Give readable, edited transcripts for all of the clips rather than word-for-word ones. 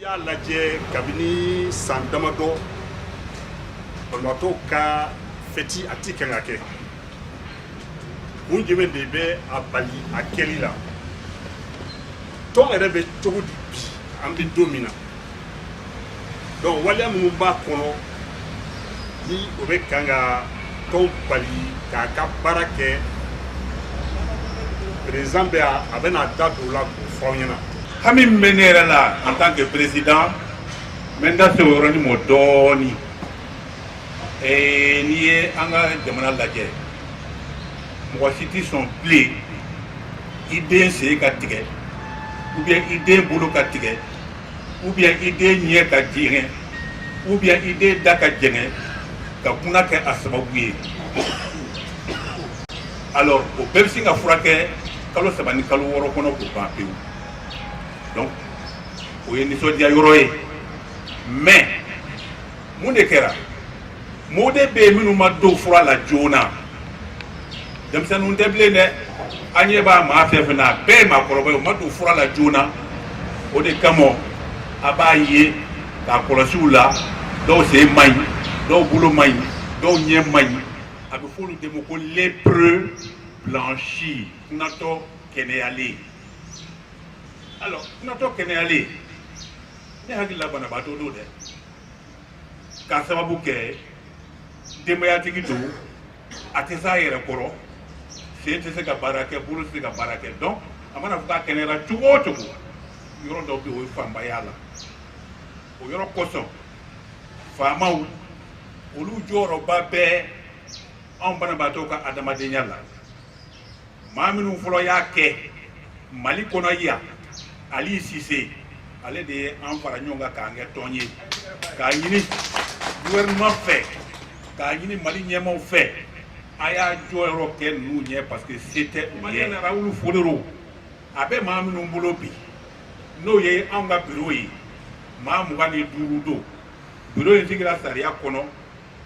y'a lajɛ kabini san damadɔ banabaatɔ ka fɛti a ti kan ka kɛ kun jumɛn de bɛ a bali a kɛli la tɔn yɛrɛ bɛ cogo di bi an bɛ don min na donc waleya minnu b'a kɔnɔ ni o bɛ kan ka tɔn bali k'a ka baara kɛ président bɛ a bɛna da don o la k'o fɔ aw ɲɛna. Hami bɛ ne yɛrɛ la en tant que président n bɛ n da se o yɔrɔnin ma dɔɔni n'i ye an ka jamana lajɛ mɔgɔ si tɛ sɔn bilen i den sen ka tigɛ ou bien i den bolo ka tigɛ ou bien i den ɲɛ ka jɛngɛ ou bien i den da ka jɛngɛ ka kunna kɛ a sababu ye alors o bɛɛ bɛ se ka furakɛ kalo 3 ni kalo 6 kɔnɔ k'o ban pewu donc o ye nisɔndiya yɔrɔ ye mais mun de kɛra mɔgɔw de bɛ yen minnu ma don fura la joona denmisɛnninw tɛ bilen dɛ an ɲɛ b'a maa fɛn fɛn na a bɛɛ ye maakɔrɔba ye o ma don fura la joona o de kama a b'a ye k'a kɔlɔsi u la dɔw sen man ɲi dɔw bolo man ɲi dɔw ɲɛ man ɲi a bɛ fɔ olu de ma ko lépreux blanchi kunatɔ kɛnɛyalen alors kunatɔ kɛnɛyalen ne hakili la banabaatɔ don dɛ k'a sababu kɛ denbayatigi don a tɛ s'a yɛrɛ kɔrɔ sen tɛ se ka baara kɛ bolo tɛ se ka baara kɛ donc a mana fɔ k'a kɛnɛyara cogo o cogo yɔrɔ dɔw bɛ yen o ye fanbaya la o yɔrɔ kosɔn faamaw olu jɔyɔrɔba bɛ anw banabaatɔw ka adamadenya la maa minnu fɔlɔ y'a kɛ Mali kɔnɔ yan Ali Sise ale de ye an fara ɲɔgɔn kan k'an kɛ tɔn ye k'a ɲini gouvernement fɛ k'a ɲini Mali ɲɛmaaw fɛ a y'a jɔyɔrɔ kɛ ninnu ɲɛ parce que se tɛ u ye Raoul Fodero a bɛ maa minnu bolo bi n'o ye anw ka bureau ye maa 25 don bureau in sigira sariya kɔnɔ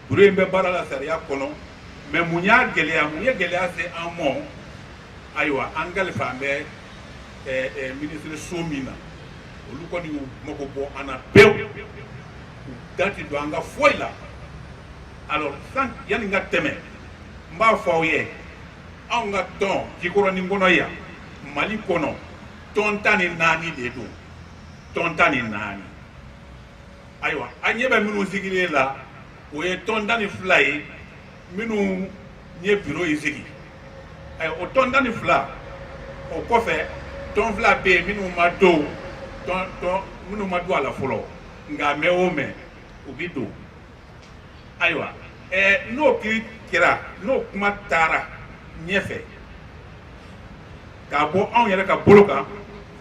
bureau in bɛ baara la sariya kɔnɔ mais mun y'a gɛlɛya mun ye gɛlɛya se an ma ayiwa an kalifa an bɛ ministre so min na olu kɔni y'u mago bɔ an na pewu u da tɛ don an ka foyi la alors yanni n ka tɛmɛ n b'a fɔ aw ye anw ka tɔn Jikɔrɔni kɔnɔ yan Mali kɔnɔ tɔn 14 de don tɔn 14 ayiwa an ɲɛ bɛ minnu sigilen la o ye tɔn 12 ye minnu ye bureau in sigi o tɔn 12 o kɔfɛ tɔn 2 bɛ yen minnu ma don minnu ma don a la fɔlɔ nka mɛn o mɛn u bɛ don ayiwa n'o kiri kɛra n'o kuma taara ɲɛfɛ k'a bɔ anw yɛrɛ ka bolo kan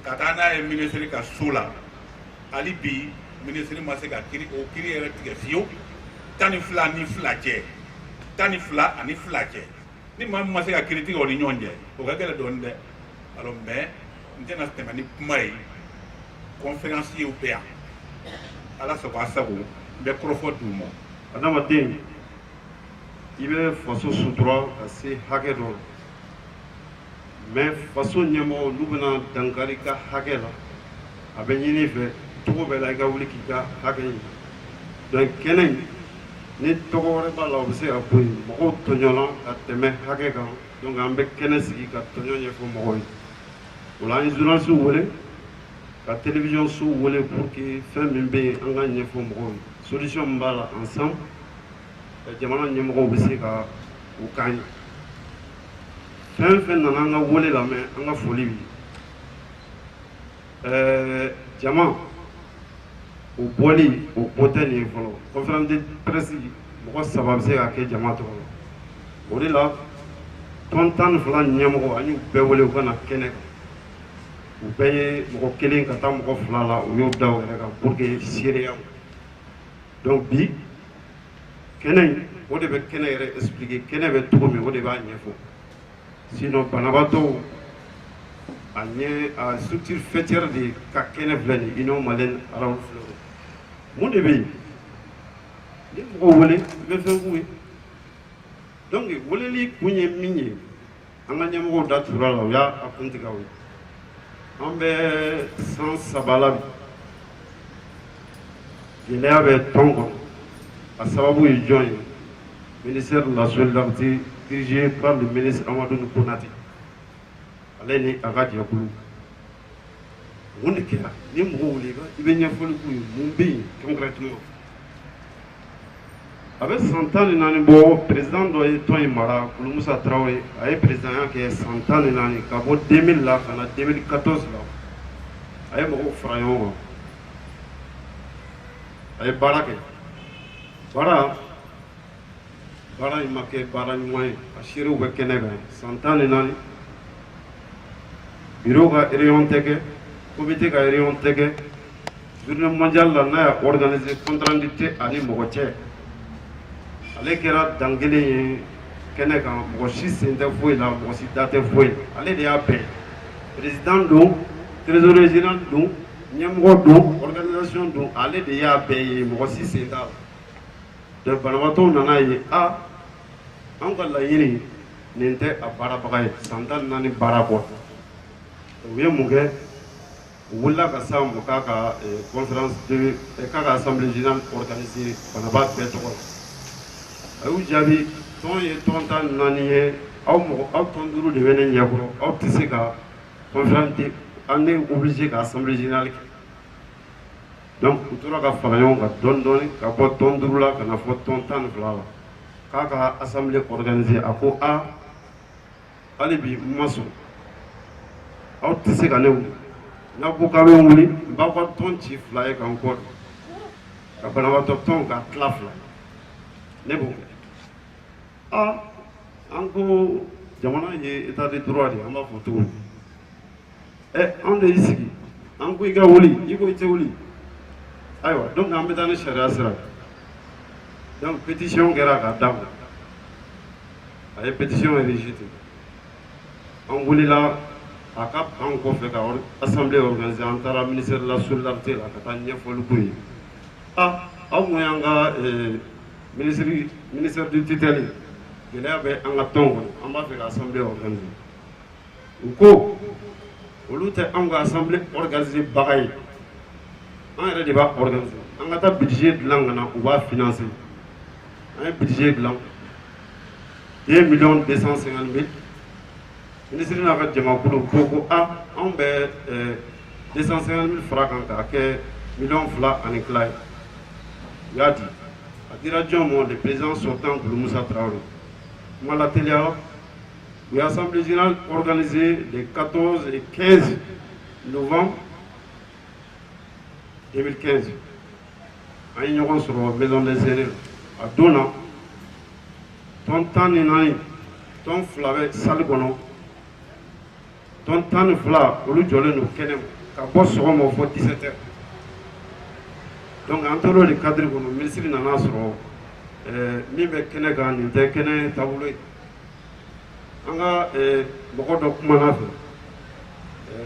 ka taa n'a ye ministre ka so la hali bi ministre ma se ka kiri o kiri yɛrɛ tigɛ fiyewu 12 ni 2 cɛ 12 ani 2 cɛ ni maa min ma se ka kiri tigɛ o ni ɲɔgɔn cɛ o ka gɛlɛn dɔɔni dɛ alors mais n tɛna tɛmɛ ni kuma ye conférenciers bɛ yan ala sago a sago n bɛ kɔrɔfɔ d'u ma. adamaden i bɛ faso sutura ka se hakɛ dɔ la mais faso ɲɛmɔgɔ n'u bɛna dankari ka hakɛ la a bɛ ɲini fɛ cogo bɛɛ la i ka wuli k'i ka hakɛ ɲini donc kɛnɛ in ni tɔgɔ wɛrɛ b'a la o bɛ se ka bɔ yen mɔgɔw tɔɲɔla ka tɛmɛ hakɛ kan donc an bɛ kɛnɛ sigi ka tɔɲɔ ɲɛfɔ mɔgɔw ye o la an ye journaliste wele ka télévision so wele pour que fɛn min bɛ yen an ka ɲɛfɔ mɔgɔw ye solution min b'a la ensemble jamana ɲɛmɔgɔw bɛ se ka o k'an ye fɛn fɛn nana an ka wele lamɛn an ka foli bi jama o bɔli o ko tɛ nin ye fɔlɔ conférence de presse mɔgɔ 3 bɛ se ka kɛ jama tɔgɔ la o de la tɔn 12 ɲɛmɔgɔ an y'u bɛɛ wele u ka na kɛnɛ kan u bɛɛ ye mɔgɔ 1 ka taa mɔgɔ 2 la u y'o da u yɛrɛ kan pour que seereya donc bi kɛnɛ in o de bɛ kɛnɛ yɛrɛ expliquer kɛnɛ bɛ cogo min o de b'a ɲɛfɔ sinon banabaatɔw a structure fêtière de ka kɛnɛ filɛ nin union malienne arabu filɛ mun de bɛ yen ni mɔgɔw wele i bɛ fɛn f'u ye donc weleli kun ye min ye an ka ɲɛmɔgɔw da tugura la u y'a kun tigɛ aw ye an bɛ 103 la bi gɛlɛya bɛ tɔn kɔnɔ a sababu ye jɔn ye ministère de la solidarité dirigé par le ministre Amadou Konate ale ni a ka jɛkulu mun de kɛra ni mɔgɔ wele i bɛ ɲɛfɔli k'u ye mun bɛ yen concrètement a bɛ san 14 bɔ président dɔ ye tɔn in mara Kulu Musa Tarawele a ye présidenya kɛ san 14 ka bɔ 2000 la ka na 2014 la a ye mɔgɔw fara ɲɔgɔn kan a ye baara kɛ baara in ma kɛ baara ɲuman ye a seerew bɛ kɛnɛ kan san 14 bureau ka réunion tɛ kɛ comité ka réunion tɛ kɛ journée mondiale la n'a y'a organisé compte rendu tɛ ani mɔgɔ cɛ ale kɛra dan kelen ye kɛnɛ kan mɔgɔ si sen tɛ foyi la mɔgɔ si da tɛ foyi la ale de y'a bɛɛ président don trésorier général don ɲɛmɔgɔ don organisation don ale de y'a bɛɛ ye mɔgɔ si sen t'a la donc banabaatɔw nana ye an ka laɲini nin tɛ a baarabaga ye san 14 baara kɔ u ye mun kɛ u wulila ka s'a ma k'a ka conférence k'a ka assemblée générale organisée banabaa bɛɛ tɔgɔ la a y'u jaabi tɔn ye tɔn 14 ye aw tɔn 5 de bɛ ne ɲɛkɔrɔ aw tɛ se ka conférence an est obligé ka assemblée générale kɛ donc u tora ka fara ɲɔgɔn kan dɔɔni dɔɔni ka bɔ tɔn 5 la ka na fɔ tɔn 12 la k'a ka assemblée organisée a ko hali bi n ma sɔn aw tɛ se ka ne wuli n'a ko k'aw bɛ n wuli n b'aw ka tɔn ci 2 ye k'an kɔ ka banabaatɔ tɔn ka tila 2 ne b'o kɛ an ko jamana ye état de droit de an b'a fɔ cogo min an de y'i sigi an ko i ka wuli i ko i tɛ wuli ayiwa donc an bɛ taa ni sariya sira donc pétition kɛra k'a dabila a ye pétition rejeté an wulila a ka pan kɔfɛ ka assemblée organisée an taara ministère de la solidarité la ka taa ɲɛfɔli k'u ye aw mun y'an ka ministère du tutelle gɛlɛya bɛ an ka tɔn kɔnɔ an b'a fɛ ka assemblée organisée u ko olu tɛ anw ka assemblée organisée baga ye an yɛrɛ de b'a organisé an ka taa budget dilan ka na u b'a financé an ye budget dilan 2 250 000 ministre n'a ka jamakulu ko anw bɛ 250 000 fara kan k'a kɛ 2 ani tila ye u y'a di a dira jɔn ma le président sortant Kulu Musa Tarawele kuma la teliya u ye assemblée générale organisée les 14 et 15 novembre 2015 an ye ɲɔgɔn sɔrɔ maison des aînés a don na tɔn 14 tɔn 2 bɛ salle kɔnɔ tɔn 12 olu jɔlen don kɛnɛ ma ka bɔ sɔgɔma fɔ 17 heures donc an tor'o de cadre kɔnɔ ministre nana sɔrɔ min bɛ kɛnɛ kan nin tɛ kɛnɛ taabolo ye an ka mɔgɔ dɔ kumana fɛ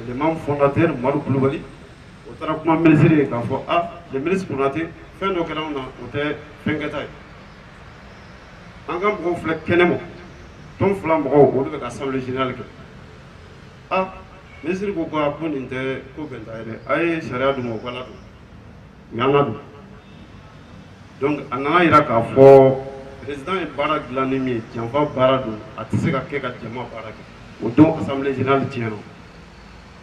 le membre fondateur Madu Kulubali o taara kuma ministre ye k'a fɔ le ministre Konate fɛn dɔ kɛra anw na o tɛ fɛn kɛta ye an ka mɔgɔw filɛ kɛnɛ ma tɔn 2 mɔgɔw olu bɛ ka assemblée générale kɛ ministre ko ko nin tɛ ko bɛnta ye dɛ a ye sariya d'u ma u ka ladon u y'an ladon donc a nana yira k'a fɔ président ye baara dilan ni min ye janfa baara don a tɛ se ka kɛ ka jama baara kɛ o don assemblée générale tiɲɛna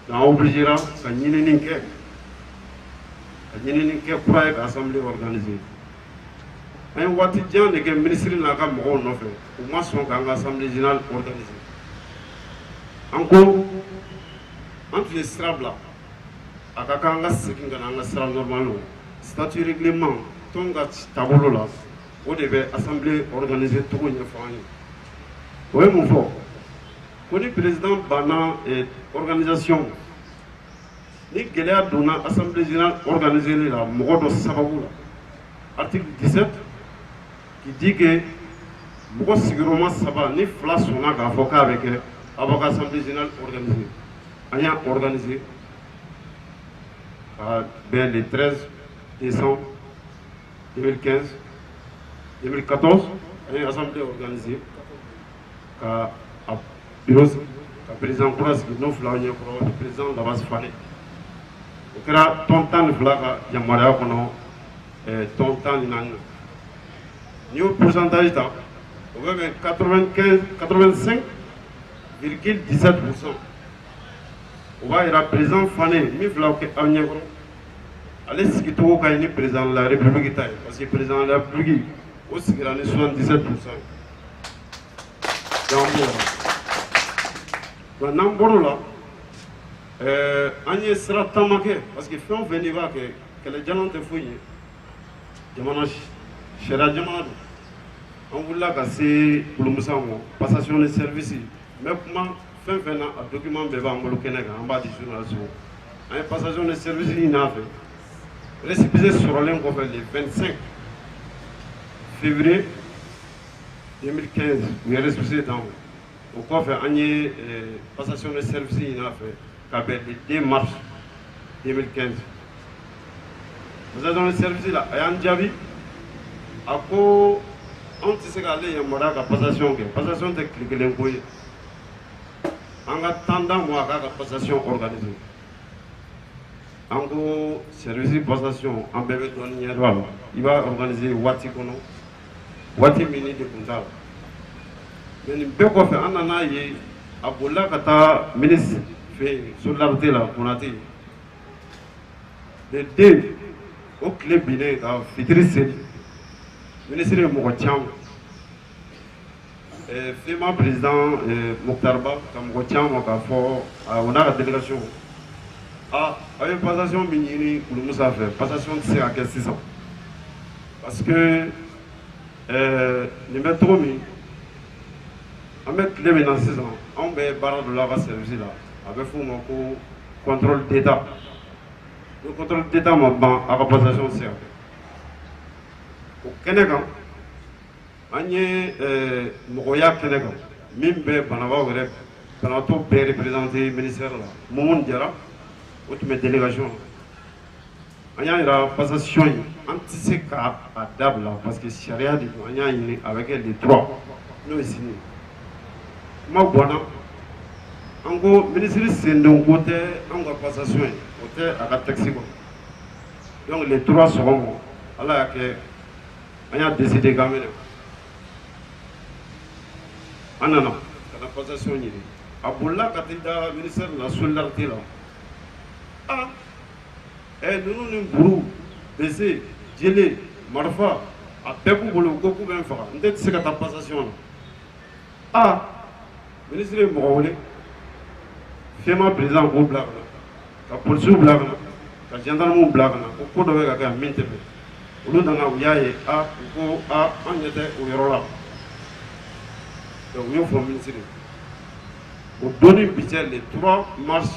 donc an obligera ka ɲinini kɛ kura ye ka assemblée organisée an ye waati jan de kɛ ministre n'a ka mɔgɔw nɔfɛ u ma sɔn k'an ka assemblée générale organisée an ko an tun ye sira bila a ka kan an ka segin ka na an ka sira normal la statut règlement tɔn ka taabolo la o de bɛ assemblée organisée cogo ɲɛfɔ an ye o ye mun fɔ ko ni président banna organisation ni gɛlɛya donna assemblée générale organisée la mɔgɔ dɔ sababu la article 17 qui dit que mɔgɔ sigiyɔrɔma 3 ni 2 sɔnna k'a fɔ k'a bɛ kɛ a b'a ka assemblée générale organisée an y'a organisé vers le 13 décembre 2015 2014 an ye assemblée organisée ka bureau ka président kura sigi n'o 2 ɲɛkɔrɔ le président Labas Fane o kɛra tɔn 12 ka yamaruya kɔnɔ ton tan ni nan ni au pourcentage ta o be 85,17%. O va ira président Fane mi fla ke amnyakoro ale sigi to ka ni président de la République ta parce que président de la République o sigira ni 77%. Donc n'amboro la an ye sira taama kɛ parce que fɛn o fɛn n'i b'a kɛ kɛlɛjalan tɛ foyi ye jamana sariya jamana don an wulila ka se Kolomusa ma passation de service n bɛ kuma fɛn fɛn na a document bɛɛ b'an bolo kɛnɛ kan an b'a di journaliste ma an ye passation de service ɲini a fɛ récépissé sɔrɔlen kɔfɛ le 25 février 2015 u ye récépissé d'an ma o kɔfɛ an ye passation de service ɲini a fɛ ka bɛn le 2 mars 2015 passation de service la a y'an jaabi a ko anw tɛ se k'ale yamaruya ka passation kɛ passation tɛ tile kelen ko ye an ka temps d'a ma a k'a ka passation organiser an ko service passation an bɛɛ bɛ dɔɔni ɲɛ dɔn a la i b'a organiser waati kɔnɔ waati min ni degun t'a la mais nin bɛɛ kɔfɛ an nana ye a bolila ka taa ministre fɛ yen solidarité la Konate le 2 o tile binnen ka fitiri seli ministre ye mɔgɔ caman FEMA président Mokhtar Ba ka mɔgɔ caman k'a fɔ o n'a ka délégation a ye passation min ɲini Kolomusa fɛ passation tɛ se ka kɛ sisan parce que nin bɛ cogo min an bɛ tile min na sisan anw bɛ baara dɔ la a ka service la a bɛ f'o ma ko contrôle d'état ni contrôle d'état ma ban a ka passation tɛ se ka kɛ o kɛnɛ kan an ye mɔgɔya kɛnɛ kan min bɛ banabaatɔ bɛɛ représenté ministère la Mamadou Jara o tun bɛ délégation na an y'a yira passation ye an tɛ se k'a dabila parce que sariya de don an y'a ɲini a bɛ kɛ le 3 n'o ye sini kuma bɔnna an ko ministre sendon ko tɛ an ka passation ye o tɛ a ka texte kɔnɔ donc le 3 sɔgɔma ala y'a kɛ an y'a décidé k'an bɛna an nana ka na passation ɲini a bolila ka t'i da ministère de la solidarité la ninnu ni buru bese jele marifa a bɛɛ b'u bolo ko k'u bɛ n faga n tɛ se ka taa passation na ministre ye mɔgɔ wele FEMA président k'o bila ka na ka policiers bila ka na ka gendarmew bila ka na ko dɔ bɛ ka kɛ yan min tɛ bɛn olu nana u y'a ye u ko an ɲɛ tɛ o yɔrɔ la donc u y'o fɔ ministre ye o donni bi cɛ le 3 mars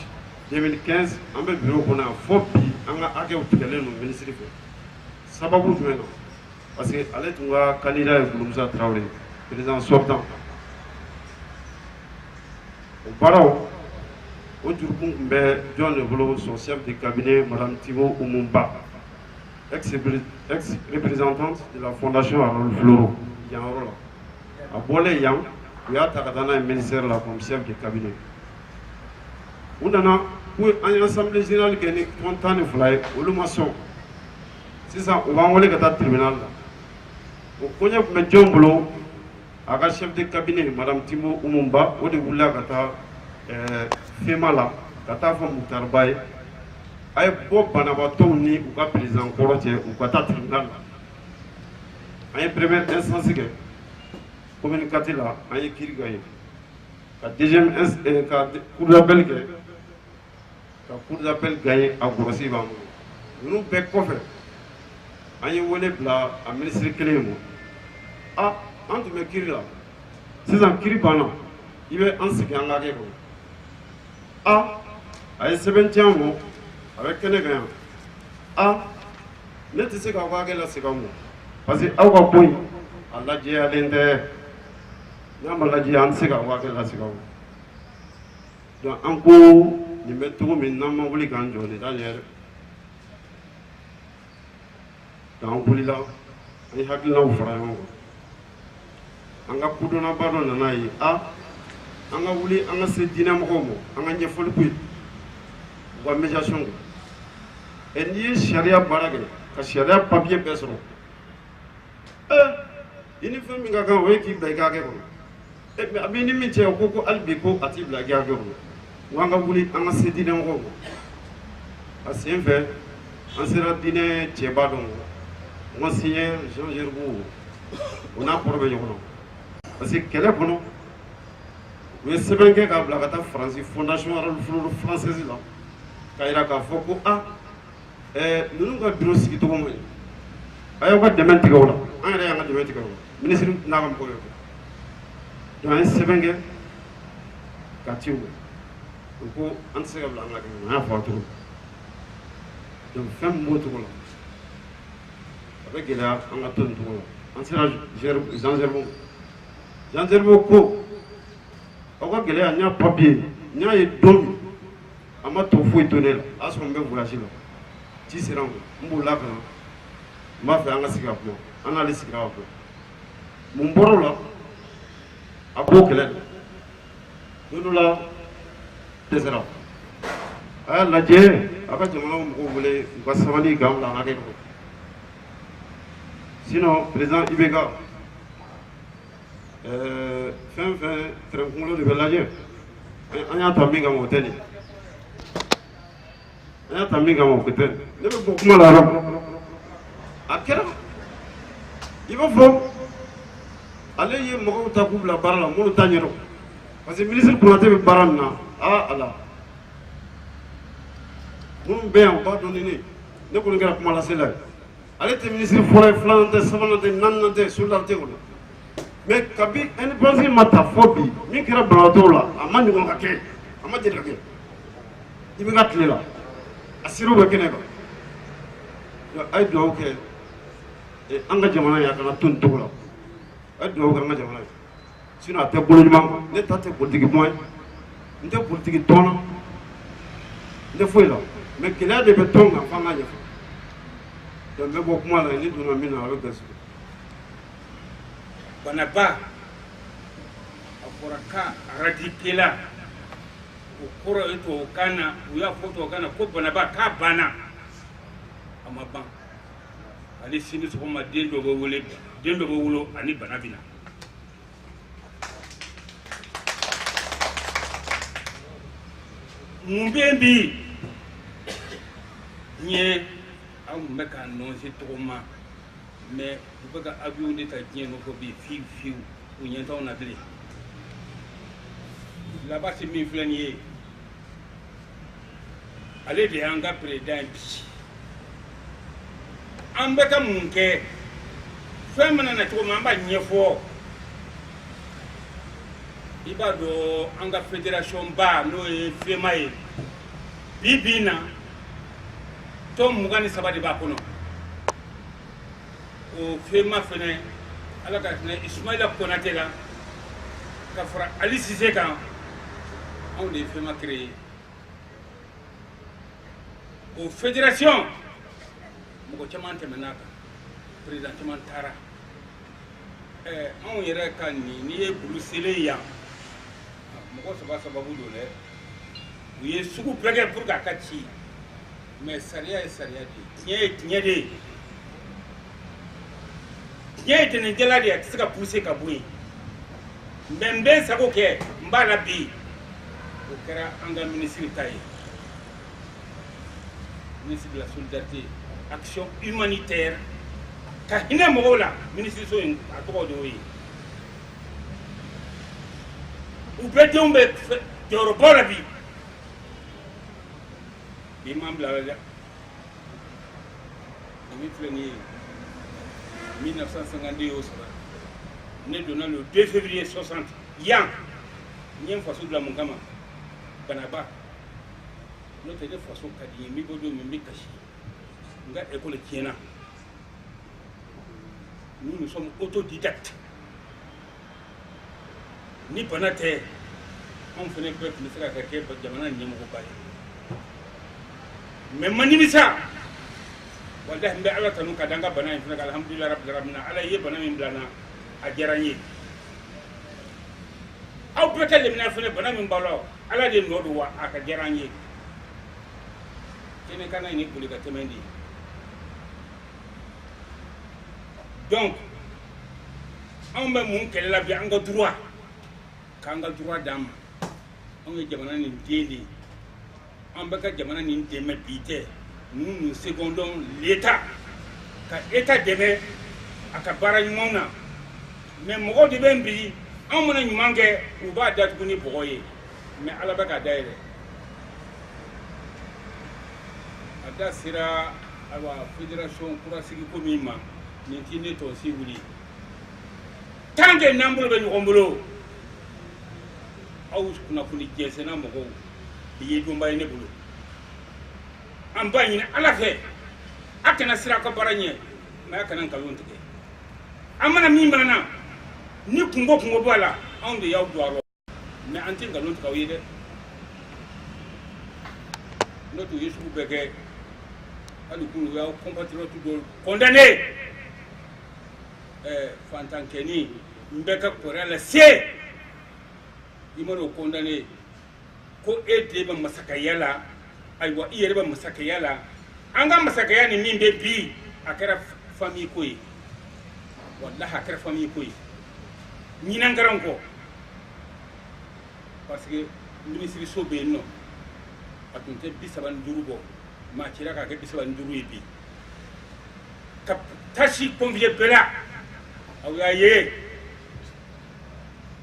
2015 an bɛ bureau kɔnɔ yan fo bi an ka hakɛw tigɛlen don ministre fɛ sababu jumɛn na parce que ale tun ka candidat ye Kolomusa Tarawele président sortant o baaraw o jurukun tun bɛ jɔn de bolo son chef de cabinet madame Timo Umunba ex-représentante de la fondation Harold Floro yan yɔrɔ la a bɔlen yan u y'a ta ka taa n'a ye ministère la comme chef de cabinet u nana ko an ye assemblée générale kɛ ni tɔn 12 ye olu ma sɔn sisan u b'an wele ka taa tribunal la o koɲɛ tun bɛ jɔn bolo a ka chef de cabinet madame Timo Umunba o de wulila ka taa FEMA la ka taa fɔ Mokhtar Ba ye a ye bɔ banabaatɔw ni u ka président kɔrɔ cɛ u ka taa tribunal la an ye première instance kɛ commune 4 la an ye kiiri gagné ka deuxième ka cour d'appel kɛ ka cour d'appel gagné a gɔrɔsi b'an bolo ninnu bɛɛ kɔfɛ an ye wele bila a ministre kelen ma an tun bɛ kiiri la sisan kiiri banna i bɛ an sigi an ka kɛ kɔnɔ a ye sɛbɛn ci an ma a bɛ kɛnɛ kan yan ne tɛ se k'aw ka hakɛ lasegin aw ma parce que aw ka ko in a lajɛyalen tɛ n'a ma lajɛ an tɛ se k'aw ka hakɛ lasegin aw ma donc an ko nin bɛ cogo min n'an ma wuli k'an jɔ nin t'a ɲɛ dɛ donc an wulila an ye hakilinaw fara ɲɔgɔn kan an ka kodɔnnaba dɔ nana ye an ka wuli an ka se diinɛmɔgɔw ma an ka ɲɛfɔli k'u ye u ka médiation kɛ n'i ye sariya baara kɛ ka sariya papier bɛɛ sɔrɔ i ni fɛn min ka kan o ye k'i bila i ka hakɛ kɔnɔ mais a bɛ ni min cɛ o ko hali bi ko a t'i bila i ka hakɛ kɔnɔ n ko an ka wuli an ka se diinɛmɔgɔw ma a sen fɛ an sera diinɛ cɛba dɔ ma n ko signé Jean Gerbeau o n'a kɔrɔ bɛ ɲɔgɔn na parce que kɛlɛ kɔnɔ u ye sɛbɛn kɛ k'a bila ka taa Faransi fondation française la k'a jira k'a fɔ ko ninnu ka bureau sigicogo man ɲi a y'aw ka dɛmɛ tigɛ o la an yɛrɛ y'an ka dɛmɛ tigɛ o la ministre n'a ka mɔgɔw ye donc an ye sɛbɛn kɛ ka ci u ma u ko an tɛ se ka bila an ka kɛnɛ an y'a fɔ a cogo donc fɛn min b'o cogo la a bɛ gɛlɛya an ka to nin cogo la an sera Jean Gerbeau ko aw ka gɛlɛya n y'a papier n y'a ye don min a ma to foyi to ne la a y'a sɔrɔ n bɛ voyage la ci sera n ma n b'o lakana n b'a fɛ an ka sigi ka kuma an n'ale sigira ka kuma mun bɔra o la a b'o kɛlɛ de don dɔ la dɛsɛra a y'a lajɛ a ka jamana mɔgɔw wele u ka sabali k'an bila an hakɛ kɔnɔ sinon président IBK fɛn fɛn terrain kunkolo de bɛ lajɛ an y'a ta min kama o tɛ nin an y'a ta min kama o tɛ nin ne bɛ bɔ kuma la yɔrɔ a kɛra i b'a fɔ ale ye mɔgɔw ta k'u bila baara la minnu t'a ɲɛdɔn parce que ministre Konate bɛ baara min na ala minnu bɛ yan u b'a dɔn ni ne kɔni kɛra kuma lasela ye ale tɛ ministre fɔlɔ ye filanan tɛ sabanan tɛ naaninan tɛ solidarité kɔnɔ mais kabi indépendance ma ta fɔ bi min kɛra banabaatɔw la a ma ɲɔgɔn ka kɛ a ma deli ka kɛ i bɛ ka tile la a siraw bɛ kɛnɛ kan a ye dugawu kɛ an ka jamana ye a kana to nin cogo la a ye dugawu kɛ an ka jamana ye sinon a tɛ bolo ɲuman ne ta tɛ politique bɔn ye n tɛ politique tɔn na n tɛ foyi la mais gɛlɛya de bɛ tɔn kan f'an k'a ɲɛfɔ donc n bɛ bɔ kuma la ni donna min na a bɛ gasi Banaba a fɔra ka radiqué la o kɔrɔ ye tubabukan na u y'a fɔ tubabukan na ko Banaba k'a banna a ma ban ale sini sɔgɔma den dɔ bɛ wolo ani bana bɛ na mun bɛ yen bi n ye an tun bɛ k'a nɔnsi tɔgɔ ma mais u bɛ ka avion de ta diɲɛ nɔfɛ bi fiyewu u ɲɛ t'anw na bilen labasi min filɛ nin ye ale de y'an ka président ye bi an bɛ ka mun kɛ fɛn mana na cogo min an b'a ɲɛfɔ i b'a dɔn an ka fédération ba n'o ye FEMA ye bi na tɔn 23 de b'a kɔnɔ o FEMA fɛnɛ ala ka hinɛ Ismaïla Konate la ka fara Ali Cissé kan anw de ye FEMA créé o fédération mɔgɔ caman tɛmɛn'a kan président caman taara anw yɛrɛ ka nin n'i ye Burusele yan mɔgɔ saba sababu don dɛ u ye sugu bɛɛ kɛ pour que a ka ci mais sariya ye sariya de ye tiɲɛ ye tiɲɛ de ye tiɲɛ ye tɛnɛnjɛla de ye a tɛ se ka pousser ka bɔ yen mais n bɛ n sago kɛ n b'a la bi o kɛra an ka ministre ta ye ministre de la solidarité action humanitaire ka hinɛ mɔgɔw la ministre so in a tɔgɔ de y'o ye u bɛɛ denw bɛ jɔyɔrɔbaw la bi bi m'an bila la dɛ nin filɛ nin ye 1952 y'o sɔrɔ ne donna le 2 février 60 yan n ye n faso bila mun kama Banaba n'o tɛ ne faso ka di n ye n bɛ bɔ don min n bɛ kasi n ka école tiɲɛna nous sommes autodidactes ni bana tɛ anw fana bɛɛ tun bɛ se ka kɛ jamana ɲɛmɔgɔba ye mais man nimisa wallahi n bɛ ala tanu ka da n ka bana in fana kan alhamdulilayi rabbil alamin ala ye bana min bila n na a diyara n ye aw bɛɛ ka lemina fana bana min b'a la ala de nɔ don wa a ka diyara n ye kɛnɛ kana ni boli ka tɛmɛ de donc anw bɛ mun kɛlɛla bi an ka droit k'an ka droit d'an ma anw ye jamana nin den de ye an bɛ ka jamana nin dɛmɛ bi tɛ nous secondons l'état ka état dɛmɛ a ka baara ɲumanw na mais mɔgɔw de bɛ bi anw mana ɲuman kɛ u b'a datugu ni bɔgɔ ye mais ala bɛ k'a dayɛlɛ a da sera ayiwa fédération kurasigi ko min ma nin tɛ ne tɔnsi wuli tant que n'an bolo bɛ ɲɔgɔn bolo aw kunnafoni jɛnsɛnna mɔgɔw i ye donba ye ne bolo an b'a ɲini ala fɛ a kana sira ka baara ɲɛ mais a kana nkalon tigɛ an mana min banna ni kungo b'a la anw de y'aw don a rɔ mais an tɛ nkalon tigɛ aw ye dɛ n'o tɛ u ye sugu bɛɛ kɛ hali kun u y'aw compatriotes dɔw condamné fantankɛni n bɛ ka kɔrɔya la se i mana o condamné ko e de bɛ masakɛya la ayiwa i yɛrɛ bɛ masakɛya la an ka masakɛya ni min bɛ bi a kɛra famille ko ye wallahi a kɛra famille ko ye ɲinan kɛra n kɔ parce que ministre so bɛ yen nɔ a tun tɛ 35 bɔ maa cira k'a kɛ 35 ye bi ka tâche confiée bɛɛ la aw y'a ye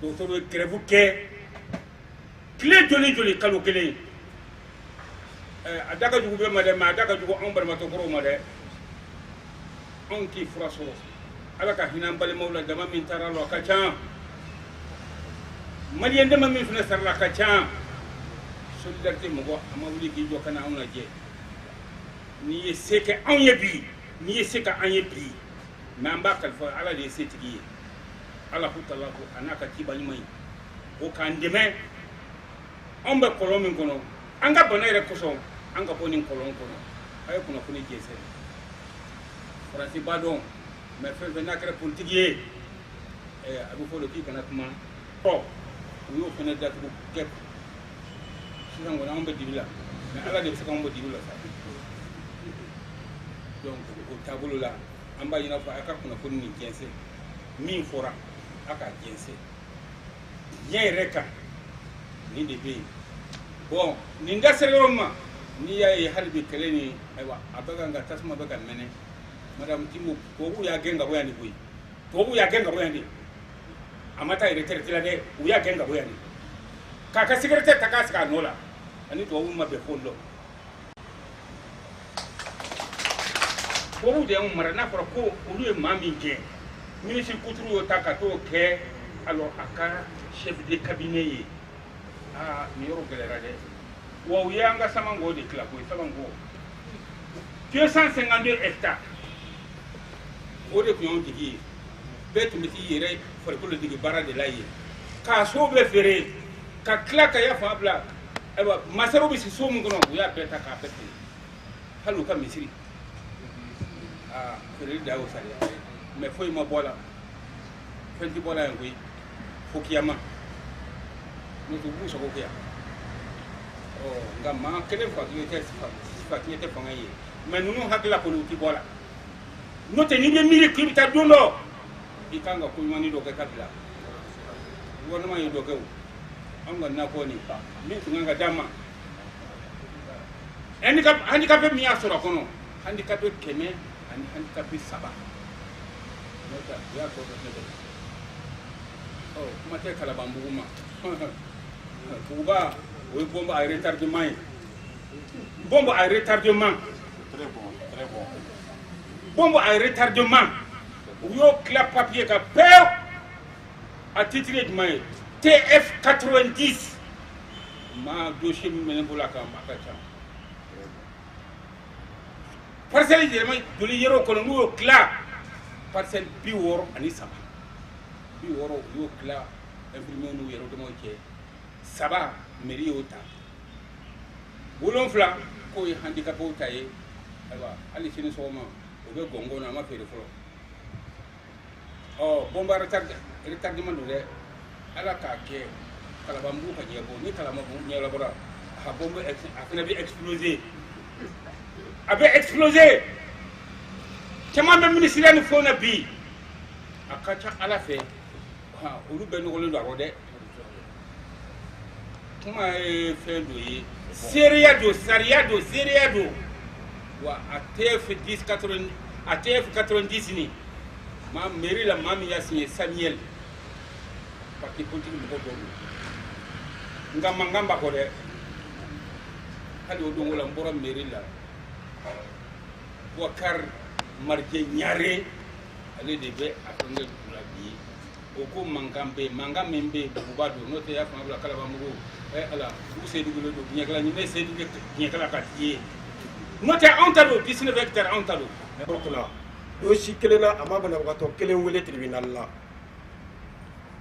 dɔgɔtɔrɔ ye grève kɛ tile joli kalo kelen a da ka jugu bɛɛ ma dɛ mais a da ka jugu anw balimatɔkɔrɔw ma dɛ anw tɛ fura sɔrɔ ala ka hinɛ an balimaw la dama min taara la a ka ca maliyɛn dama min fana sarala a ka ca solidarité mɔgɔ a ma wuli k'i jɔ ka na anw lajɛ n'i ye se kɛ anw ye bi n'i ye se ka an ye bi mais an b'a kalifa ala de ye setigi ye ala ko tala ko a n'a ka ciba ɲuman ye o k'an dɛmɛ anw bɛ kɔlɔn min kɔnɔ an ka bana yɛrɛ kosɔn an ka bɔ nin kɔlɔn kɔnɔ a ye kunnafoni jɛnsɛn faransi b'a dɔn mais fɛn fɛn n'a kɛra politiki ye a bɛ fɔ de k'i kana kuma ɔ u y'o fana datugu kɛ sisan kɔni anw bɛ dibi la mais ala de bɛ se k'anw bɔ dibi la sa donc o taabolo la an b'a ɲin'a fɔ a ka kunnafoni nin jɛnsɛn min fɔra a k'a jɛnsɛn diɲɛ yɛrɛ kan nin de bɛ yen bon nin da sera yɔrɔ ma n'i y'a ye hali bi kɛlɛ nin ayiwa a bɛ ka nka tasuma bɛ ka mɛnɛ madame Timo tubabuw y'a gɛn ka bɔ yan de koyi tubabuw y'a gɛn ka bɔ yan de a ma taa retraite la dɛ u y'a gɛn ka bɔ yan de k'a ka secrétaire ta k'a sigi a nɔ la ani tubabuw ma bɛn fɔli dɔ tubabuw de y'anw mara n'a fɔra ko olu ye maa min gɛn ministre Kuturu y'o ta ka t'o kɛ alors a ka chef de cabinet ye nin yɔrɔ gɛlɛyara dɛ wa u ye an ka Samango de tila koyi Samango 252 hectares o de tun y'anw tigi ye bɛɛ tun bɛ t'i yɛrɛ farikolo dege baara de la yen k'a so bɛɛ feere ka tila ka yafa bila ayiwa masaraw bɛ si so min kɔnɔ u y'a bɛɛ ta k'a bɛɛ feere hali u ka misiri feereli da y'o sariya mais foyi ma bɔ la fɛn tɛ bɔ la yan koyi fo kiyama n'o tɛ u b'u sago kɛ yan nka maa kelen fatigi tɛ fanga ye mais ninnu hakili la kɔni u tɛ bɔ la n'o tɛ n'i bɛ miiri k'i bɛ taa don dɔ i kan ka ko ɲuman dɔ kɛ ka bila gouvernement ye dɔ kɛ o an ka nakɔ nin min tun kan ka d'a ma handicapé min y'a sɔrɔ a kɔnɔ handicapé 100 ani handicapé 3 n'o tɛ u y'a tɔ ne bolo kuma tɛ Kalabanbugu ma Buguba o ye bombe à retardement ye bombe à retardement très bon bombe à retardement u y'o tila papier kan pewu a titre ye jumɛn ye TF 90 ma dossier min bɛ ne bolo a kan a ka ca parcelle yɛlɛma joli yɔrɔ kɔnɔ n'u y'o tila parcelle 63 u y'o tila infirmier n'u yɛrɛ damaw cɛ 3 mairie y'o ta 7 k'o ye handicapé ta ye ayiwa hali sini sɔgɔma o bɛ gɔngɔn na a ma feere fɔlɔ bombe retardement don dɛ ala k'a kɛ Kalabanbugu ka ɲɛbɔ ni Kalabanbugu ɲɛlabɔra a bombe a fana bɛ exploser a bɛ exploser caman bɛ ministère ni fɛnw na bi a ka ca ala fɛ olu bɛɛ nɔgɔlen don a rɔ dɛ kuma ye fɛn dɔ ye seereya don sariya don seereya don wa a TF 90 nin maa mairie la maa min y'a signé Samuel parti politique mɔgɔ dɔ don nka mankan b'a kɔ dɛ hali o dongo la n bɔra mairie la Boubacar Marjɛ Ɲare ale de bɛ a fɛnkɛ dugu la bi o ko mankan bɛ yen mankan min bɛ yen duguba don n'o tɛ y'a fanga bila Kalabanbugu ala dugu Seydou don Ɲɛkala ɲinɛ Seydou bɛ Ɲɛkala ka di ye n'o tɛ anw ta don 19 hectares anw ta don. o si kelen na a ma banabagatɔ kelen wele tribunal la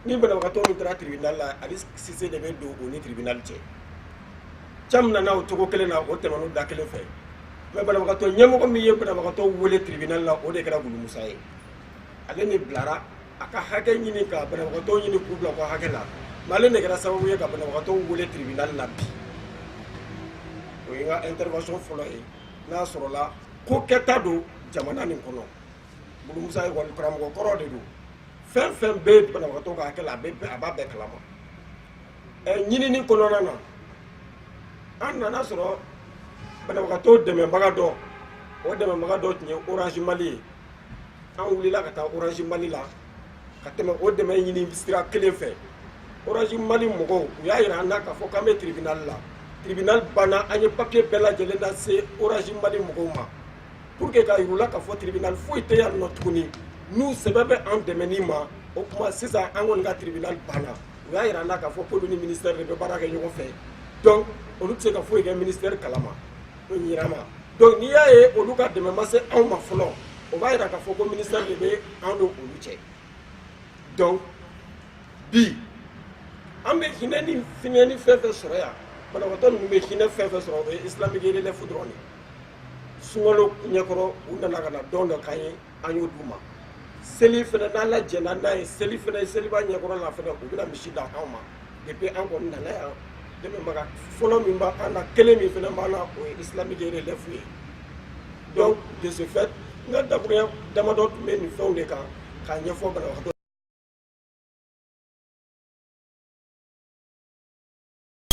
ni banabagatɔ min taara tribunal la Ali Sise de bɛ don o ni tribunal cɛ cam nana o cogo kelen na o tɛmɛn'o da kelen fɛ mais banabagatɔ ɲɛmɔgɔ min ye banabagatɔ wele tribunal la o de kɛra Gulu Musa ye ale ni bilara a ka hakɛ ɲini ka banabagatɔ ɲini k'u bila u ka hakɛ la mais ale de kɛra sababu ye ka banabagatɔ wele tribunal la bi o ye n ka intervention fɔlɔ ye n'a sɔrɔla ko kɛta don jamana nin kɔnɔ Gulu Musa ye karamɔgɔ kɔrɔ de don fɛn fɛn bɛ banabagatɔ ka hakɛ la a b'a bɛɛ kalama ɲinini kɔnɔna na an nana sɔrɔ banabagatɔ dɛmɛbaga dɔ o dɛmɛbaga dɔ tun ye Orange Mali ye an wulila ka taa Orange Mali la ka tɛmɛ o dɛmɛ ɲini sira kelen fɛ Orange Mali mɔgɔw u y'a yira an na k'a fɔ k'an bɛ tribunal la tribunal banna an ye papier bɛɛ lajɛlen lase Orange Mali mɔgɔw ma pour que ka yir'u la k'a fɔ tribunal foyi tɛ yan nɔ tuguni n'u sɛbɛn bɛ an dɛmɛni ma o kuma sisan an kɔni ka tribunal banna u y'a yira an na k'a fɔ k'olu ni ministère de bɛ baara kɛ ɲɔgɔn fɛ donc olu tɛ se ka foyi kɛ ministère kalama o ɲira ma donc n'i y'a ye olu ka dɛmɛ ma se anw ma fɔlɔ o b'a yira k'a fɔ ko ministère de bɛ an ni olu cɛ donc bi an bɛ hinɛ ni finɛ ni fɛn fɛn sɔrɔ yan banabagatɔ ninnu bɛ hinɛ fɛn fɛn sɔrɔ o ye islamique relief dɔrɔn de sunkalo ɲɛkɔrɔ u nana ka na dɔn dɔ k'an ye an y'o d'u ma seli fɛnɛ n'an lajɛna n'a ye seli fɛnɛ seliba ɲɛkɔrɔ la fɛnɛ u bɛna misi da anw ma depuis an kɔni nana yan dɛmɛbaga fɔlɔ min b'an na kelen min fɛnɛ b'an na o ye islamique relief ye donc de ce fait n ka dakuruya damadɔ tun bɛ nin fɛnw de kan k'a ɲɛfɔ banabagatɔ